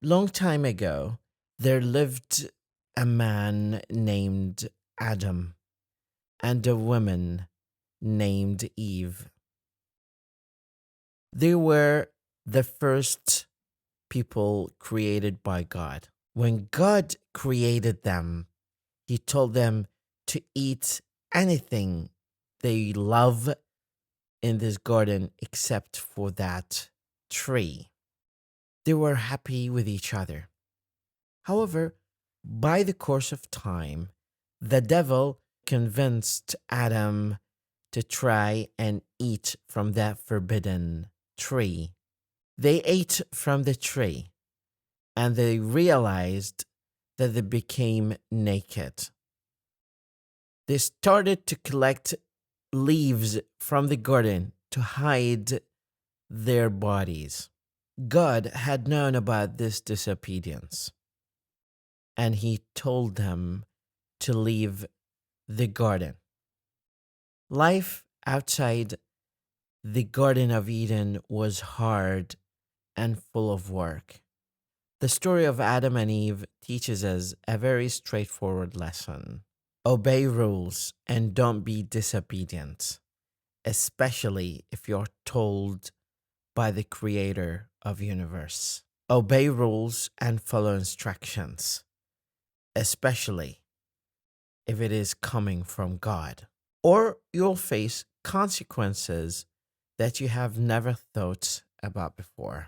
Long time ago, there lived a man named Adam and a woman named Eve. They were the first people created by God. When God created them, He told them to eat anything they love in this garden except for that tree. They were happy with each other. However, by the course of time, the devil convinced Adam to try and eat from that forbidden tree. They ate from the tree and they realized that they became naked. They started to collect leaves from the garden to hide their bodies. God had known about this disobedience and He told them to leave the garden. Life outside the Garden of Eden was hard and full of work. The story of Adam and Eve teaches us a very straightforward lesson. Obey rules and don't be disobedient, especially if you're told by the creator of universe. Obey rules and follow instructions, especially if it is coming from God, or you'll face consequences that you have never thought about before.